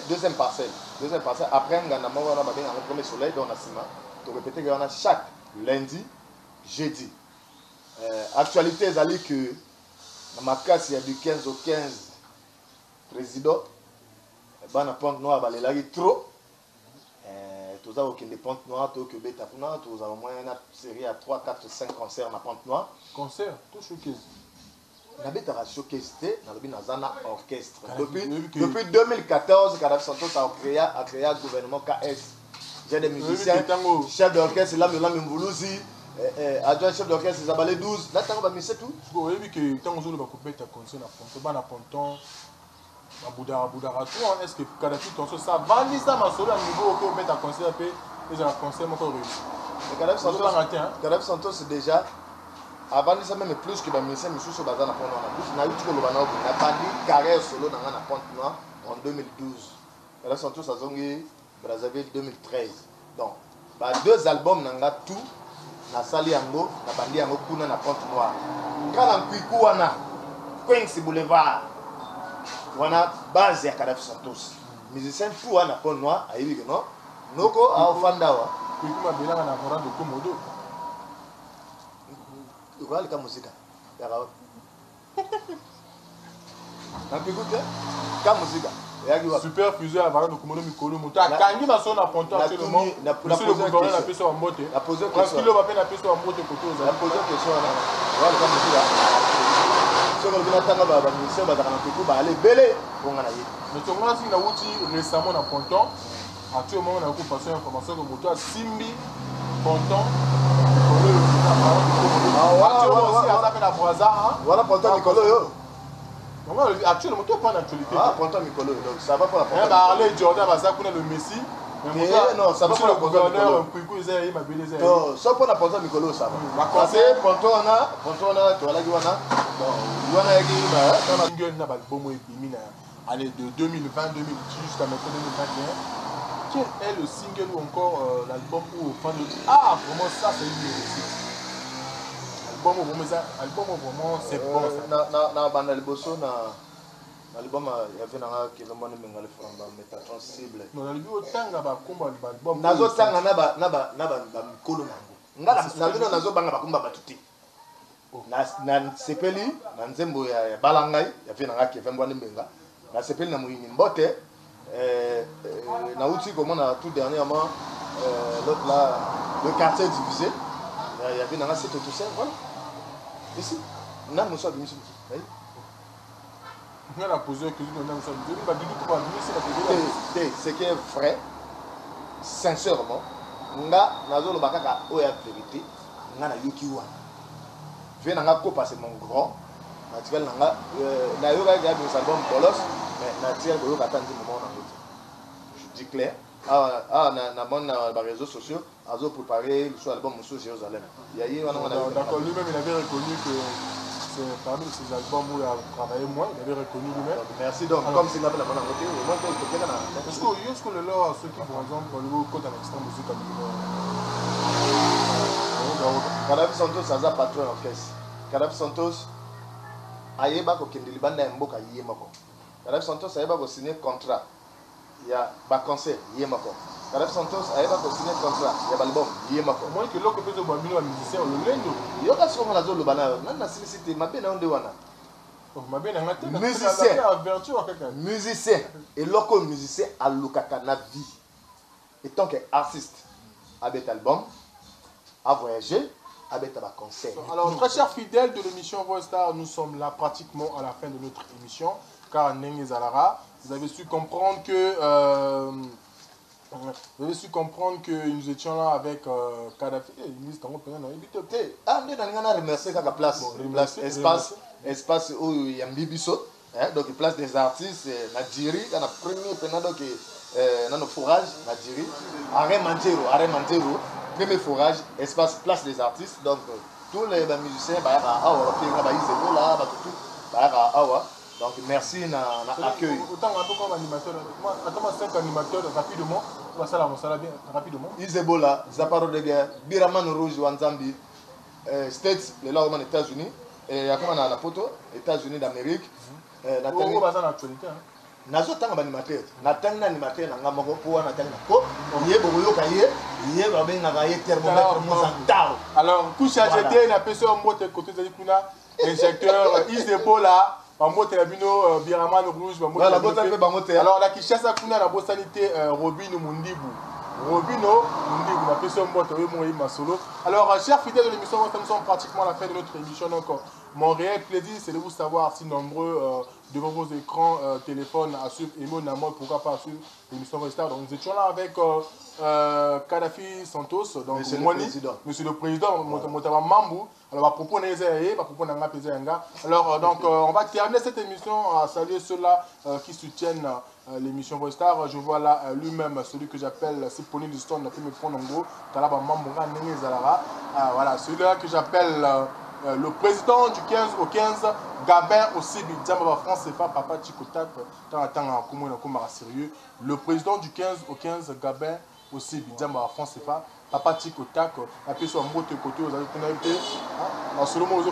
deuxième parcelle. Deuxième parcelle, après, on a le premier soleil dans la ciment. Pour répéter qu'on a chaque lundi, jeudi. Actualité, c'est que dans ma casse, il y a du 15 au 15 président. Il y a une pente noire, il y a trop. Tout ça, il y a des pentes noires, tout ça, au moins une série à 3, 4, 5 concerts dans la pente noire. Concert, tout showcase. Il y a un showcase, il y a un orchestre. Depuis 2014, Kadhafi Santos a créé le gouvernement KS. J'ai des musiciens, chef d'orchestre, là, Mvoulouzi, adjoint chef d'orchestre, Zabalé 12. Là, tu as tout. Vous avez vu que tant que vous avez coupé un concert à Ponton, à Boudara, est-ce que Kadhafi Santos, ça va aller ça, ma solo, à niveau où vous mettez un concert, et j'ai un concert, moi, Kadhafi Santos, c'est déjà, avant ça, même plus que les musiciens, je suis sur Bazar, on a eu tout le monde, on a banni carrière solo dans la Pente Noire en 2012. Kadhafi Santos a zongué Brazzaville 2013. Donc, deux albums nanga tout na sali yango na bandi yango kuna na Pente Noire. Kala nkuiku wana Queens Boulevard wana base ya Kadhafi Santos. Musicien tout wana Pente Noire ayibi que non. Noko a ofanda wa. Kuiku mabelanga na Morand de Komodo. Ugali ka musique. Ya ka. Na kuiku ka musique. Super fusée à Varane de Komodo Mikolo Moto. A Kangi ma son à Ponton actuellement. Monsieur le gouverneur a pu sur un motte. La posé question. Kilo va peine à pu sur un motte côté aux. La posé question là. Voilà comme musique là. Ce que nous attendons ba musicien ba dans kuiku ba aller belé pour ngana yi. Mais ton grand signe na wuti récemment na Ponton. Actuellement on a beaucoup passé information que Moto a Simbi Ponton. Actuellement aussi à Zapé la Boisa. Voilà Ponton Mikolo yo. Actuellement, tu n'as pas d'actualité. Ah, Ponton Mikolo, donc ça va pour la Ponton. Harley Jordan, le Messi. Non, ça va pour la Ponton Mikolo. Non, ça pour la Ponton Mikolo, ça va. Parce que Ponton, on a, tu as la Guana. Donc, année de 2020, 2010 jusqu'à maintenant 2021. Quel est le single ou encore l'album où au fin de. Ah, vraiment, ça, c'est une réussite. Album vraiment c'est bon na banda liboso na album ya venanga ki lombana menga le framba Métatron cible no na libo tanga ba komba album nazo tanga na ba mikolo nango na bino nazo banga ba komba batuti na sepeli na nzembo ya balangai ya venanga ki vembwana menga na sepeli na muyini mbote na uti komona tout dernièrement l'autre là le quartier divisé il y avait dans cette tout ça voilà ici na nous sommes ici on a posé que nous nous sommes venus ba didu ko c'est ce qui est vrai sincèrement nga nazolo bakaka oya vérité nga na yoki wa vient nga ko passer mon grand naturel nga na yoga ga des albums bolos mais naturel ko yoka tanzi moment na route je dis clair na mon réseaux sociaux azo préparé le album Monsieur Jérusalem. D'accord, lui-même il avait reconnu que c'est parmi ses albums où il a travaillé moins, il avait reconnu lui-même. Merci donc, comme c'est la bonne côté, moi je peux dire est-ce que le lore à ceux qui par exemple le côté à l'extrême musique comme Kadhafi Santos aza patron orchestre. Kadhafi Santos ayeba ko kendeli banda mboka yemako. Kadhafi Santos ayeba ko signer contrat. Il y a ba concert yemako. Kadhafi Santos ayeba ko signer contrat, il y a album yemako. Moi que loko pezo ba mino musicien o lendo. Yo ka soko na zo lobana na silicité mabe na onde wana. Mabe na ngate na musicien averture kaka. Musicien et loko musicien a lokaka na vie. Et tant que artiste avec album a voyagé abeta ba concert. Alors, très chers fidèles de l'émission Voix Star, nous sommes là pratiquement à la fin de notre émission. Car Ndenge Zalara, vous avez su comprendre que nous étions là avec Kadhafi. Espace où il y a Mbibiso, donc place des artistes, Nadjiri, dans la première donc dans le forage, Nadjiri, Arrêt Mantero, premier forage, espace place des artistes, donc tous les musiciens, donc merci na accueil. Autant un peu comme animateur, attends 5 animateurs rapidement, on va ça bien rapidement. Isebola, Zaparo de guerre, Biraman Rouge Wanzambi, States, les logement des États-Unis, et à comment on a la photo, États-Unis d'Amérique. On va ça dans l'actualité. Nazo tanga animateur, natanga animateur na ngamoko pour natanga ko, yé boyo kaye, yé ba ben na kaye thermomètre mozantao. Alors, couche à jeter na peso mbote côté de kuna, injecteur Isebola. Bambote la bino Biraman Rouge, alors la Kishasa kuna la bosanité Robino Mundibu. La personne Masolo. Alors, chers fidèles de l'émission, nous sommes pratiquement à la fin de notre émission. Donc, mon réel plaisir, c'est de vous savoir si nombreux devant vos écrans, téléphones, à suivre Emo Namoy, pourquoi pas suivre l'émission Star. Donc, nous étions là avec Kadhafi Santos, donc Monsieur le Président, Motaba Mambou. Alors, à propos de alors, donc, on va terminer cette émission à saluer ceux-là qui soutiennent l'émission Voix Star. Je vois là lui-même celui que j'appelle Siponi du Stone, le prendre en gros. Voilà, celui-là que j'appelle le président du 15 au 15, Gabin Osibi, Djamba France, c'est pas Papa Chikotak, sérieux. Le président du 15 au 15, Gabin Osibi, Djamba France, c'est pas Papa Chikotak, la personne en côté aux amis, selon moi,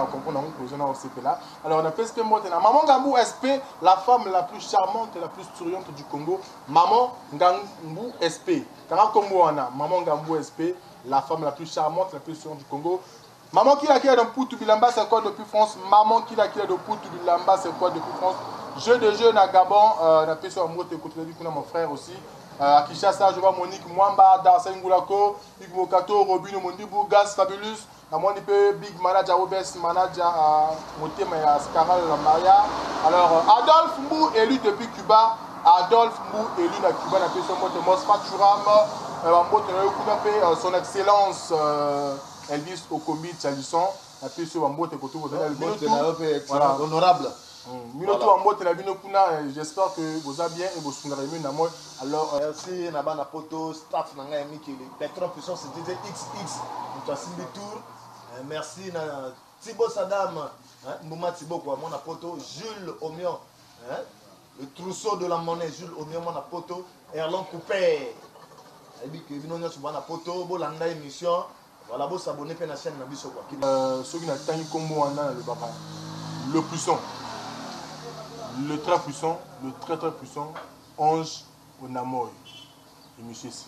on comprend là. Alors, on a fait ce que Maman Gambou SP, la femme la plus charmante et la plus souriante du Congo. Maman Gambou SP. Maman Gambou SP, la femme la plus charmante et la plus souriante du Congo. Maman qui l'a qui est dans Poutou Bilamba, c'est quoi depuis France? Maman qui l'a qui est dans Poutou Bilamba, c'est quoi depuis France? Jeu de jeu à Gabon, on a fait sur un mot de côté de mon frère aussi. À Kishasa, je vois Monique Mwamba, Darsen Ngoulako, Igmo Kato, Robino Mondibou, Gaz Fabulous, à mon Big Manager Obes, Manager Motema et Scaral Maria. Alors, Adolphe Mbou, élu depuis Cuba. Adolphe Mbou, élu à Cuba, on a fait son mot de Mosfa Churam, son excellence Elvis Okombi Tchalisson, on a fait sur un mot de côté de honorable. J'espère que vous avez bien et vous avez bien. Alors, merci Nabana Poto, staff Nanga Miki, Petron Puissance DJ XX, Mutasimbi Tour. Merci Thibaut Sadam, Mouma Thibaut, mon Poto, Jules Omion, le trousseau de la monnaie, Jules Omion, mon Poto, Erlon Coupé. Bolanda émission. Voilà, vous s'abonnez à la chaîne Nabiso. Ceux qui n'ont pas le puissant. Le très puissant, le très puissant, Ange Onamoy. Et monsieur ici.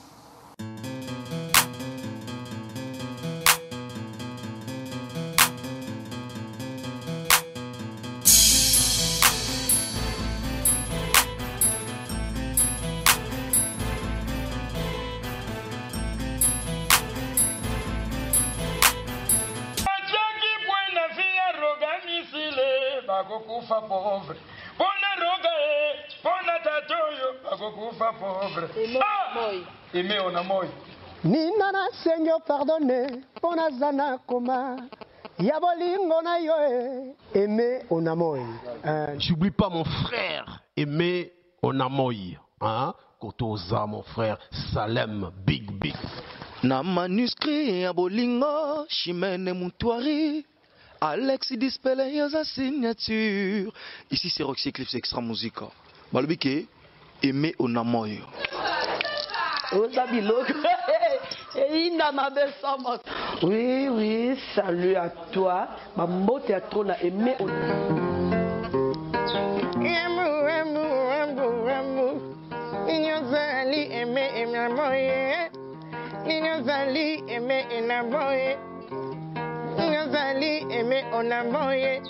Bakokufa pauvre, pona roga pona tatoyo, bakokufa pauvre. Aimé on a moi. Nina na Seigneur pardonne, pona zana koma. Yabolingo na yo aimé on a moi. J'oublie pas mon frère, Aimé Onamoy. Kotoza mon frère, Salem, big. Na manuscrit ya bolingo, Chimene Moutouari. Alex Dispelé a sa signature. Ici c'est Roxy Eclipse Extra Musica. Balbike, Aimé Onamoy. Oui, salut à toi. Ma motte à trop na Aimé Onamoy.